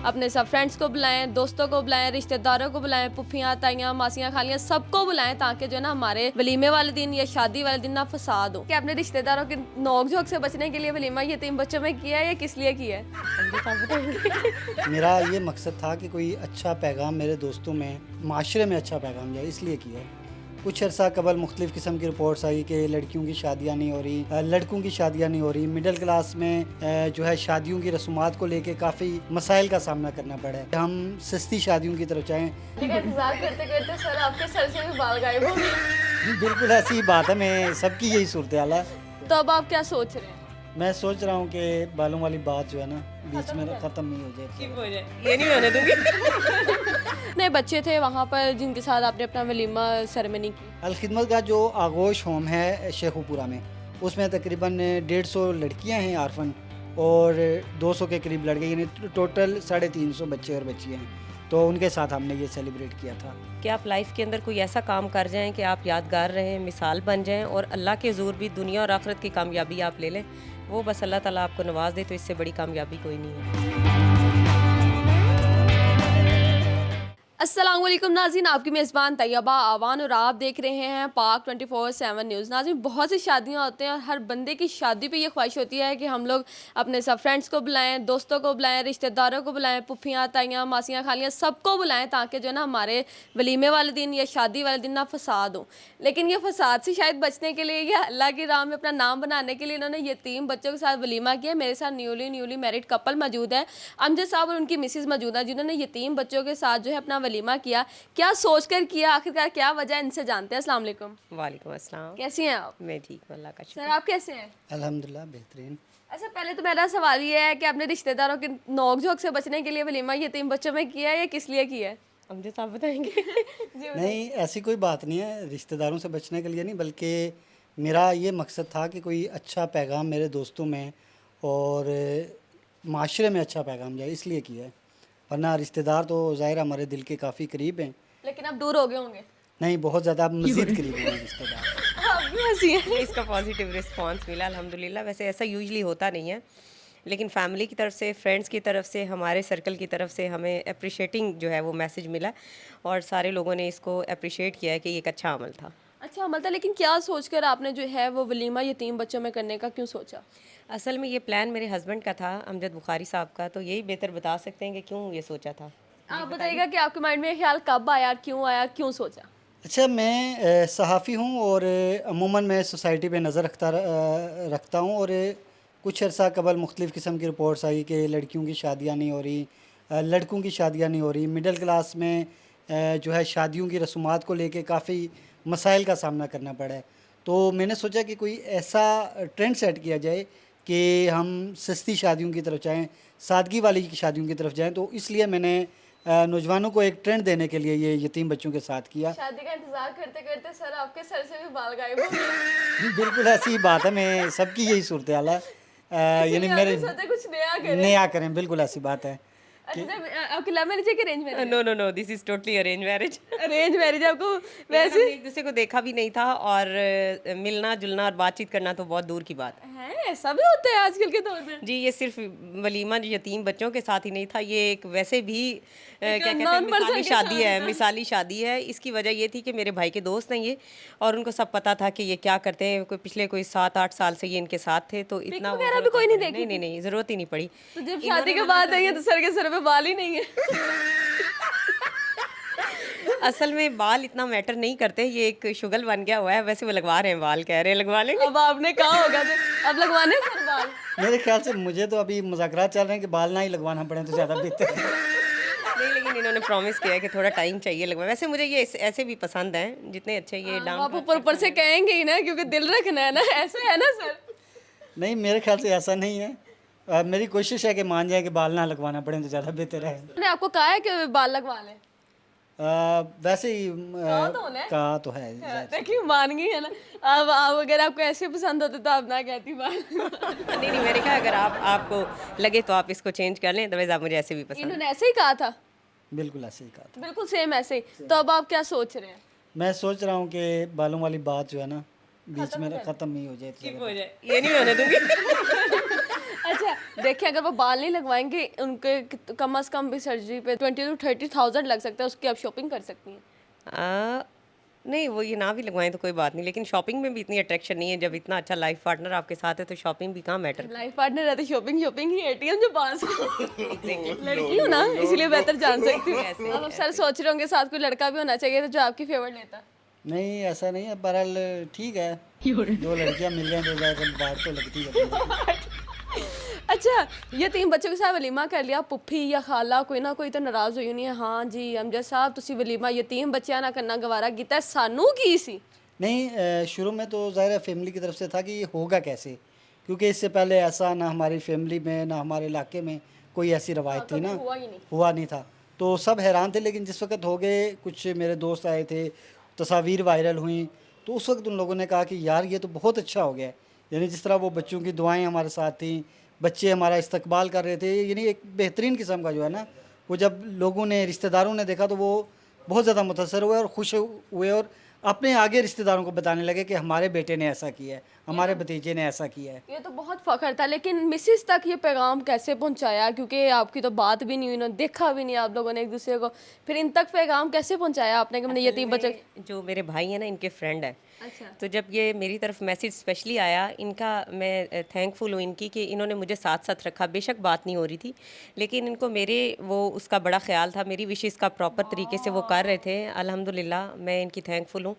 अपने सब फ्रेंड्स को बुलाएं, दोस्तों को बुलाएं, रिश्तेदारों को बुलाएं, पुफियाँ, ताइयाँ, मासियाँ, खालियाँ, सबको बुलाएं ताकि जो है ना हमारे वलीमे वाले दिन या शादी वाले दिन ना फसाद हो। कि अपने रिश्तेदारों के नोक झोंक से बचने के लिए वलीमा यतीम बच्चों में किया है या किस लिए किया है? मेरा ये मकसद था कि कोई अच्छा पैगाम मेरे दोस्तों में, माशरे में अच्छा पैगाम जाए, इसलिए किया है। कुछ अर्सा कबल मुख्तलिफ़ किस्म की रिपोर्ट्स आई कि लड़कियों की शादियाँ नहीं हो रही, लड़कों की शादियाँ नहीं हो रही। मिडिल क्लास में जो है शादियों की रसूमात को लेके काफ़ी मसाइल का सामना करना पड़ा है। हम सस्ती शादियों की तरफ जाएँ। इंतजार करते करते सर आपके सर से भी बाल गायब हो गए। बिल्कुल ऐसी ही बात है, मैं सबकी यही सूरत हाल है। तो अब आप क्या सोच रहे हैं? मैं सोच रहा हूँ कि बालों वाली बात जो है ना बीच में ख़त्म नहीं हो जाए। ये नहीं होने दूंगी। नए बच्चे थे वहाँ पर जिनके साथ आपने अपना वलीमा सेरेमनी की। अलखिदमत का जो आगोश होम है शेखुपुरा में, उसमें तकरीबन 150 लड़कियां हैं आरफन और 200 के करीब लड़के, यानी टोटल 350 बच्चे और बच्चियां हैं। तो उनके साथ हमने ये सेलिब्रेट किया था कि आप लाइफ के अंदर कोई ऐसा काम कर जाएं कि आप यादगार रहें, मिसाल बन जाएं और अल्लाह के ज़ूर भी दुनिया और आखिरत की कामयाबी आप ले लें। वो बस अल्लाह ताला आपको नवाज दे, तो इससे बड़ी कामयाबी कोई नहीं है। अस्सलाम वालेकुम नाज़रीन, आपकी मेज़बान तैयबा आवान और आप देख रहे हैं पाक 24/7 न्यूज़। नाज़रीन, बहुत सी शादियां होती हैं और हर बंदे की शादी पे ये ख्वाहिश होती है कि हम लोग अपने सब फ्रेंड्स को बुलाएं, दोस्तों को बुलाएं, रिश्तेदारों को बुलाएं, पुफियाँ, ताइयाँ, मासियाँ, खालियाँ, सबको बुलाएं ताकि जो है ना हमारे वलीमे वाले दिन या शादी वाले दिन ना फसाद हो। लेकिन ये फसाद से शायद बचने के लिए या अल्लाह की राह में अपना नाम बनाने के लिए इन्होंने यतीम बच्चों के साथ वलीमा किया। मेरे साथ न्यूली मैरिड कपल मौजूद है, अमजद साहब और उनकी मिसिज मौजूद है, जिन्होंने यतीम बच्चों के साथ जो है अपना वलीमा किया। क्या सोचकर किया, आखिरकार क्या वजह, इनसे जानते हैं। अस्सलाम वालेकुम। वालेकुम अस्सलाम। कैसी हैं आप? मैं ठीक हूं, अल्लाह का सर शुक्र। आप कैसे हैं? अल्हम्दुलिल्लाह बेहतरीन। अच्छा, पहले तो मेरा सवाल ये है कि अपने रिश्तेदारों के नोक झोंक से बचने के लिए वलीमा यतीम बच्चों में किया है या किस लिए किया है? अमजद साहब बताएंगे। जी नहीं, ऐसी कोई बात नहीं है, रिश्तेदारों से बचने के लिए नहीं, बल्कि मेरा ये मकसद था कि कोई अच्छा पैगाम मेरे दोस्तों में और माशरे में अच्छा पैगाम जाए, इसलिए किया है। वरना रिश्तेदार तो ज़ाहिर हमारे दिल के काफ़ी करीब हैं। लेकिन अब दूर हो गए होंगे। नहीं, बहुत ज़्यादा, अब मज़ीद करीब हैं रिश्तेदार। आप भी हंसी हैं। इसका पॉजिटिव रिस्पांस मिला अल्हम्दुलिल्लाह। वैसे ऐसा यूजली होता नहीं है, लेकिन फैमिली की तरफ से, फ्रेंड्स की तरफ से, हमारे सर्कल की तरफ से हमें अप्रिशिएटिंग जो है वो मैसेज मिला और सारे लोगों ने इसको अप्रिशिएट किया है कि ये एक अच्छा अमल था। अच्छा, मतलब लेकिन क्या सोचकर आपने जो है वो वलीमा यतीम बच्चों में करने का क्यों सोचा? असल में ये प्लान मेरे हस्बैंड का था, अमजद बुखारी साहब का, तो यही बेहतर बता सकते हैं कि क्यों ये सोचा था। आप बताइएगा कि आपके माइंड में ये ख्याल कब आया, क्यों आया, क्यों सोचा? अच्छा, मैं सहाफ़ी हूँ और अमूमन मैं सोसाइटी पे नज़र रखता हूँ और कुछ अर्सा कबल मुख्तलिफ़ किस्म की रिपोर्ट्स आई कि लड़कियों की शादियाँ नहीं हो रही, लड़कों की शादियाँ नहीं हो रही। मिडिल क्लास में जो है शादियों की रसूमात को लेके काफ़ी मसाइल का सामना करना पड़ा है। तो मैंने सोचा कि कोई ऐसा ट्रेंड सेट किया जाए कि हम सस्ती शादियों की तरफ जाएँ, सादगी वाली शादियों की तरफ जाएँ। तो इसलिए मैंने नौजवानों को एक ट्रेंड देने के लिए ये यतीम बच्चों के साथ किया। शादी का इंतजार करते करते सर आपके सर से भी बाल गायब हो गए। बिल्कुल ऐसी ही बात है, मैं सबकी यही सूरत हाल है। यानी इसलिए मेरे आपने सोचा कुछ नया करें। नया करें, बिल्कुल ऐसी बात है। अच्छा, जब आपकी लव मैरिज है कि arrange marriage? No no no, this is totally arrange marriage. Arrange marriage आपको वैसे वैसे एक दूसरे को देखा भी नहीं था और मिलना जुलना और बातचीत करना तो बहुत दूर की बात है। है, ऐसा भी होता है आजकल के दौर में? जी, ये सिर्फ वलीमा जो यतीम बच्चों के साथ ही नहीं था, ये एक वैसे भी क्या कहते हैं, non-person मिसाली के शादी साथ है, था। मिसाली शादी है। इसकी वजह ये थी कि मेरे भाई के दोस्त हैं ये, और उनको सब पता था कि ये क्या करते हैं। कोई पिछले कोई 7-8 साल से ये इनके साथ थे, तो इतना वो वगैरह भी ज़रूरत कोई नहीं पड़ी। देखी नहीं नहीं नहीं, ज़रूरत ही नहीं पड़ी। तो जब शादी के बाद आई है तो सर के सर पे बाल ही नहीं है। असल में बाल इतना मैटर नहीं करते, ये एक शुगल बन गया हुआ है। वैसे वो लगवा रहे हैं बाल, कह रहे हैं लगवा लेंगे। अब आपने कहा होगा तो अब लगवाने सर बाल। मेरे ख्याल से मुझे तो अभी मुज़ाकरात चल रहे हैं कि बाल ना ही लगवाना पड़े तो ज़्यादा बेहतर है। नहीं, लेकिन इन्होंने प्रॉमिस किया है कि थोड़ा टाइम चाहिए लगवा। वैसे मुझे ये ऐसे भी पसंद हैं, जितने अच्छे ये आप डांस ऊपर ऊपर से कहेंगे ही ना, क्योंकि दिल रखना है ना, ऐसे है ना सर? नहीं, मेरे ख्याल से ऐसा नहीं है। मेरी कोशिश है कि मान जाए कि बाल ना लगवाना पड़े तो ज़्यादा बेहतर है। मैंने आपको कहा है कि बाल लगवा लें? वैसे ही कहा तो है। देखिए मान गई है ना। अब आप अगर आपको ऐसे पसंद होते तो आप ना कहती बाल। नहीं नहीं, मैंने कहा अगर आपको लगे तो आप इसको चेंज कर लें, अदरवाइज आप मुझे ऐसे भी पसंद हैं। इन्होंने ऐसे ही कहा था, बिल्कुल ऐसे ही कहा था। बिल्कुल सेम ऐसे ही। तो अब आप क्या सोच रहे हैं? मैं सोच रहा हूँ कि बालों वाली बात जो है ना बीच में ख़त्म नहीं हो जाए। ये नहीं होने दूंगी। अच्छा, देखिए अगर वो बाल नहीं लगवाएंगे उनके कम से कम भी सर्जरी पे 20 to 30,000 लग सकता है, उसकी आप शॉपिंग कर सकती हैं। आ, नहीं, वो ये ना भी लगवाएं तो कोई बात नहीं, लेकिन शॉपिंग में भी इतनी अट्रैक्शन नहीं है। जब इतना अच्छा लाइफ पार्टनर आपके साथ है तो शॉपिंग भी कहाँ मैटर। लाइफ पार्टनर रहते शॉपिंग शॉपिंग ही, एटीएम जो पास लड़की हूँ ना इसीलिए बेहतर जान सकती हूँ। ऐसे आप सर सोच रहे होंगे साथ कोई लड़का भी होना चाहिए तो जो आपकी फेवर लेता। नहीं ऐसा नहीं है, बहरहाल ठीक है, दो लड़कियां मिल जाएं तो ज़्यादा बात तो लगती है। अच्छा, ये 3 बच्चों के साथ वलीमा कर लिया, पुप्पी या खाला कोई ना कोई तो नाराज़ होई नहीं है, हाँ जी अमजद साहब ਤੁਸੀਂ वलीमा यतीम बच्चों ना करना गवारा कीता, सानू की सी। नहीं शुरू में तो ज़ाहिर है फैमिली की तरफ से था कि ये होगा कैसे, क्योंकि इससे पहले ऐसा ना हमारी फैमिली में ना हमारे इलाके में कोई ऐसी रवायत थी कभी ना, हुआ ही नहीं। हुआ नहीं था। तो सब हैरान थे, लेकिन जिस वक्त हो गए, कुछ मेरे दोस्त आए थे, तस्वीर वायरल हुई, तो उस वक्त उन लोगों ने कहा कि यार ये तो बहुत अच्छा हो गया है। यानी जिस तरह वो बच्चों की दुआएं हमारे साथ थी, बच्चे हमारा इस्तकबाल कर रहे थे, यानी एक बेहतरीन किस्म का जो है ना, वो जब लोगों ने रिश्तेदारों ने देखा तो वो बहुत ज़्यादा मुतासर हुए और खुश हुए, और अपने आगे रिश्तेदारों को बताने लगे कि हमारे बेटे ने ऐसा किया है, हमारे भतीजे ने ऐसा किया है। ये तो बहुत फ़ख्र था, लेकिन मिसेस तक ये पैगाम कैसे पहुंचाया, क्योंकि आपकी तो बात भी नहीं हुई ना, देखा भी नहीं आप लोगों ने एक दूसरे को, फिर इन तक पैगाम कैसे पहुंचाया आपने कि मैंने यतीम बच्चे। जो मेरे भाई हैं ना, इनके फ्रेंड है। अच्छा। तो जब ये मेरी तरफ मैसेज स्पेशली आया, इनका मैं थैंकफुल हूँ इनकी कि इन्होंने मुझे साथ साथ रखा। बेशक बात नहीं हो रही थी, लेकिन इनको मेरे वो उसका बड़ा ख्याल था, मेरी विशेज़ का प्रॉपर तरीके से वो कर रहे थे। अल्हम्दुलिल्लाह मैं इनकी थैंकफुल हूँ।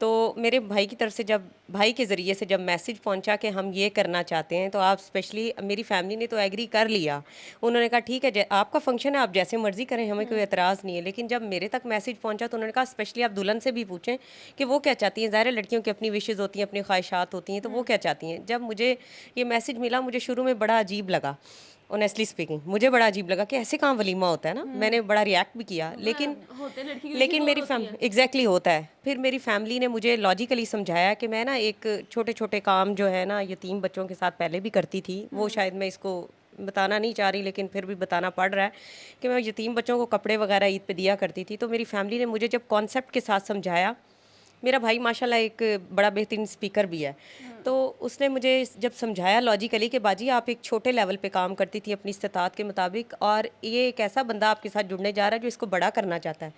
तो मेरे भाई की तरफ से जब भाई के ज़रिए से जब मैसेज पहुंचा कि हम ये करना चाहते हैं, तो आप स्पेशली मेरी फैमिली ने तो एग्री कर लिया। उन्होंने कहा ठीक है, आपका फंक्शन है, आप जैसे मर्ज़ी करें, हमें कोई एतराज़ नहीं है। लेकिन जब मेरे तक मैसेज पहुंचा तो उन्होंने कहा स्पेशली आप दुल्हन से भी पूछें कि वो क्या चाहती हैं। ज़ाहिर है लड़कियों की अपनी विशेज़ होती हैं, अपनी ख्वाहिशात होती हैं, तो वो क्या चाहती हैं। जब मुझे ये मैसेज मिला, मुझे शुरू में बड़ा अजीब लगा, ऑनेस्टली स्पीकिंग मुझे बड़ा अजीब लगा कि ऐसे कहाँ वलीमा होता है ना। मैंने बड़ा रिएक्ट भी किया, लेकिन होते लड़की की लेकिन किसी मेरी और होती है। एग्जैक्टली होता है। फिर मेरी फैमिली ने मुझे लॉजिकली समझाया कि मैं ना एक छोटे छोटे काम जो है ना यतीम बच्चों के साथ पहले भी करती थी। वो शायद मैं इसको बताना नहीं चाह रही, लेकिन फिर भी बताना पड़ रहा है कि मैं यतीम बच्चों को कपड़े वगैरह ईद पे दिया करती थी। तो मेरी फैमिली ने मुझे जब कॉन्सेप्ट के साथ समझाया, मेरा भाई माशाल्लाह एक बड़ा बेहतरीन स्पीकर भी है, तो उसने मुझे जब समझाया लॉजिकली कि बाजी आप एक छोटे लेवल पे काम करती थी अपनी इस्तात के मुताबिक, और ये एक ऐसा बंदा आपके साथ जुड़ने जा रहा है जो इसको बड़ा करना चाहता है,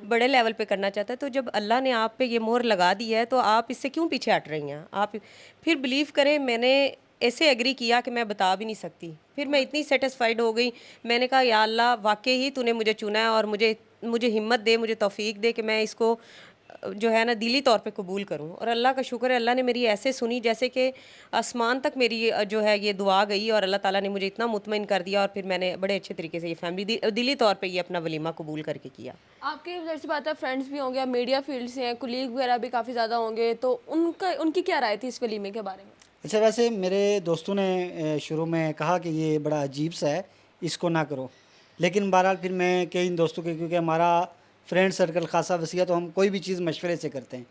बड़े लेवल पे करना चाहता है। तो जब अल्लाह ने आप पे ये मोहर लगा दी है तो आप इससे क्यों पीछे हट रही हैं। आप फिर बिलीव करें, मैंने ऐसे एग्री किया कि मैं बता भी नहीं सकती। फिर मैं इतनी सेटिस्फाइड हो गई, मैंने कहा या अल्लाह वाकई ही तूने मुझे चुना है, और मुझे मुझे हिम्मत दे, मुझे तौफीक दे कि मैं इसको जो है ना दिली तौर पे कबूल करूं। और अल्लाह का शुक्र है, अल्लाह ने मेरी ऐसे सुनी जैसे कि आसमान तक मेरी जो है ये दुआ गई, और अल्लाह ताला ने मुझे इतना मुतमईन कर दिया, और फिर मैंने बड़े अच्छे तरीके से ये फैमिली दिली तौर पे ये अपना वलीमा कबूल करके किया। आपके ज़ाहिर सी बात है फ्रेंड्स भी होंगे, आप मीडिया फील्ड से हैं, कुलीग वगैरह भी काफ़ी ज़्यादा होंगे, तो उनकी क्या राय थी इस वलीमे के बारे में। अच्छा, वैसे मेरे दोस्तों ने शुरू में कहा कि ये बड़ा अजीब सा है, इसको ना करो, लेकिन बहरहाल फिर मैं कई दोस्तों के, क्योंकि हमारा फ्रेंड सर्कल खासा वसी है, तो हम कोई भी चीज़ मशवरे से करते हैं।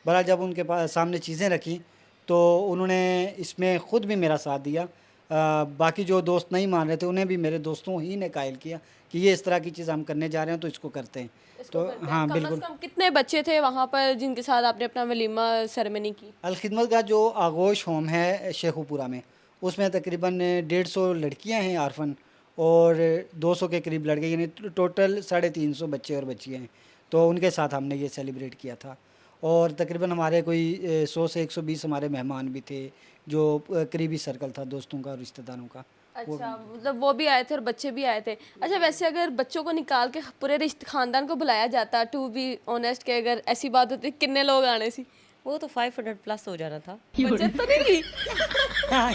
बहरहाल जब उनके पास सामने चीज़ें रखी तो उन्होंने इसमें ख़ुद भी मेरा साथ दिया। बाकी जो दोस्त नहीं मान रहे थे उन्हें भी मेरे दोस्तों ही ने कायल किया कि ये इस तरह की चीज़ हम करने जा रहे हैं तो इसको करते हैं। तो हाँ कम बिल्कुल। से कम कितने बच्चे थे वहाँ पर जिनके साथ आपने अपना वलीमा सेरेमनी की। अलखिदमत का जो आगोश होम है शेखुपुरा में, उसमें तकरीबन 150 लड़कियां हैं आरफन, और 200 के करीब लड़के, यानी टोटल 350 बच्चे और बच्चियां हैं। तो उनके साथ हमने ये सेलिब्रेट किया था, और तकरीबन हमारे कोई 100 से 120 हमारे मेहमान भी थे, जो करीबी सर्कल था दोस्तों का और रिश्तेदारों का। अच्छा, मतलब वो भी आए थे और बच्चे भी आए थे। अच्छा, वैसे अगर बच्चों को निकाल के पूरे रिश्ते खानदान को बुलाया जाता, टू बी ऑनेस्ट के अगर ऐसी बात होती, कितने लोग आने सी। वो तो 500 प्लस हो जाना था। बचत तो नहीं की। हाँ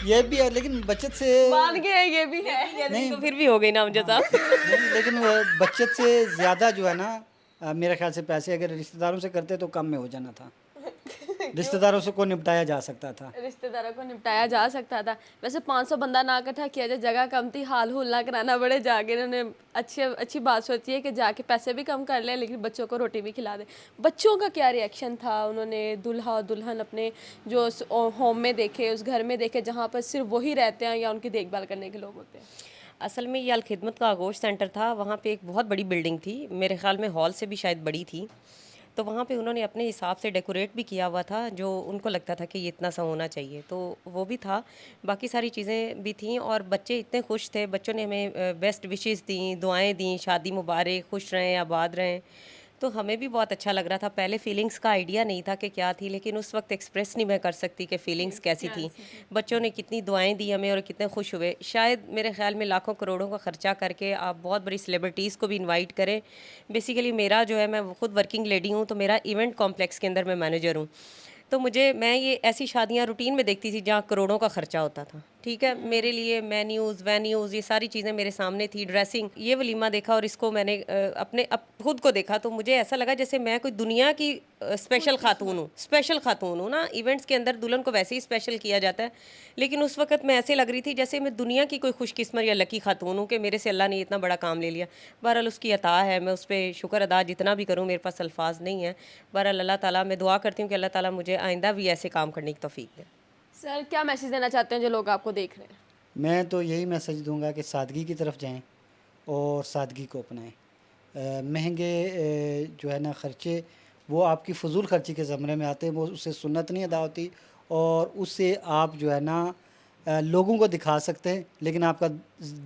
ये भी है, लेकिन बचत से मान गए ये भी है। नहीं तो फिर भी हो गई ना मुझे साहब। नहीं, लेकिन वो बचत से ज़्यादा जो है ना, मेरे ख्याल से पैसे अगर रिश्तेदारों से करते तो कम में हो जाना था। रिश्तेदारों से को निपटाया जा सकता था। रिश्तेदारों को निपटाया जा सकता था। वैसे 500 बंदा ना इकट्ठा किया जाए, जगह कम थी, हाल हुल ना कराना पड़े, जाके इन्होंने अच्छी बात सोची है कि जाके पैसे भी कम कर ले लेकिन बच्चों को रोटी भी खिला दे। बच्चों का क्या रिएक्शन था, उन्होंने दूल्हा और दुल्हन अपने जो उस होम में देखे, उस घर में देखे जहाँ पर सिर्फ वही रहते हैं या उनकी देखभाल करने के लोग होते हैं। असल में ये अलखिदमत का आगोश सेंटर था, वहाँ पे एक बहुत बड़ी बिल्डिंग थी, मेरे ख्याल में हॉल से भी शायद बड़ी थी। तो वहाँ पे उन्होंने अपने हिसाब से डेकोरेट भी किया हुआ था, जो उनको लगता था कि ये इतना सा होना चाहिए, तो वो भी था। बाकी सारी चीज़ें भी थीं और बच्चे इतने खुश थे, बच्चों ने हमें बेस्ट विशेज़ दी, दुआएँ दी, शादी मुबारक, खुश रहें, आबाद रहें। तो हमें भी बहुत अच्छा लग रहा था। पहले फीलिंग्स का आइडिया नहीं था कि क्या थी, लेकिन उस वक़्त एक्सप्रेस नहीं मैं कर सकती कि फीलिंग्स कैसी थी। बच्चों ने कितनी दुआएँ दी हमें और कितने खुश हुए। शायद मेरे ख़्याल में लाखों करोड़ों का खर्चा करके आप बहुत बड़ी सेलिब्रिटीज़ को भी इनवाइट करें। बेसिकली मेरा जो है, मैं खुद वर्किंग लेडी हूँ, तो मेरा इवेंट कॉम्प्लेक्स के अंदर मैं मैनेजर हूँ। तो मैं ये ऐसी शादियाँ रूटीन में देखती थी जहाँ करोड़ों का खर्चा होता था। ठीक है, मेरे लिए मेन्यूज़, वेन्यूज़, ये सारी चीज़ें मेरे सामने थी, ड्रेसिंग। ये वलीमा देखा और इसको मैंने अपने खुद को देखा, तो मुझे ऐसा लगा जैसे मैं कोई दुनिया की स्पेशल खातून हूँ, स्पेशल खातून हूँ ना। इवेंट्स के अंदर दुल्हन को वैसे ही स्पेशल किया जाता है, लेकिन उस वक़्त मैं ऐसे लग रही थी जैसे मैं दुनिया की कोई खुशकिस्मत या लकी खातून हूँ कि मेरे से अल्लाह ने इतना बड़ा काम ले लिया। बहरहाल उसकी अता है, मैं उस पे शुक्र अदा जितना भी करूँ, मेरे पास अल्फाज़ नहीं है। बहरहाल अल्लाह ताला, मैं दुआ करती हूँ कि अल्लाह ताला मुझे आइंदा भी ऐसे काम करने की तौफ़ीक दे। सर क्या मैसेज देना चाहते हैं जो लोग आपको देख रहे हैं? मैं तो यही मैसेज दूंगा कि सादगी की तरफ जाएं और सादगी को अपनाएं। महंगे जो है ना खर्चे, वो आपकी फ़ुज़ूल खर्ची के ज़मरे में आते हैं, वो उससे सुन्नत नहीं अदा होती, और उससे आप जो है ना लोगों को दिखा सकते हैं, लेकिन आपका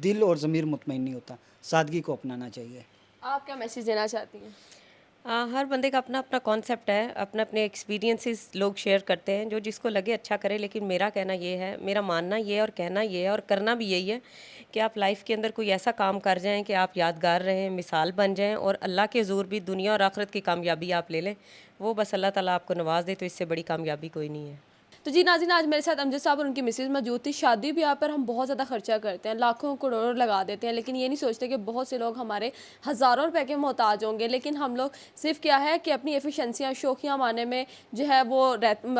दिल और ज़मीर मुतमईन नहीं होता। सादगी को अपनाना चाहिए। आप क्या मैसेज देना चाहती हैं? हर बंदे का अपना अपना कॉन्सेप्ट है, अपने अपने एक्सपीरियंसेस लोग शेयर करते हैं, जो जिसको लगे अच्छा करे। लेकिन मेरा कहना ये है, मेरा मानना ये है और कहना ये है और करना भी यही है कि आप लाइफ के अंदर कोई ऐसा काम कर जाएं कि आप यादगार रहें, मिसाल बन जाएं और अल्लाह के ज़ूर भी दुनिया और आखिरत की कामयाबी आप ले लें। वो बस अल्लाह ताला आपको नवाज दे, तो इससे बड़ी कामयाबी कोई नहीं है। तो जी नाज़रीन, आज मेरे साथ अमजद साहब और उनकी मिसेज़ मौजूद थी। शादी ब्याह पर हम बहुत ज़्यादा खर्चा करते हैं, लाखों करोड़ों लगा देते हैं, लेकिन ये नहीं सोचते कि बहुत से लोग हमारे हज़ारों रुपए के मोहताज होंगे। लेकिन हम लोग सिर्फ़ क्या है कि अपनी एफिशिएंसियाँ, शौकियाँ मारने में जो है वो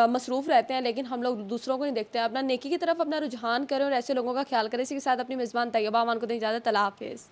मसरूफ़ रहते हैं, लेकिन हम लोग दूसरों को नहीं देखते। अपना नेकी की तरफ अपना रुझान करें और ऐसे लोगों का ख्याल करें। इसी के साथ अपनी मेज़बान तैयबा अमान को दें इजाज़त। अल्लाह हाफ़िज़।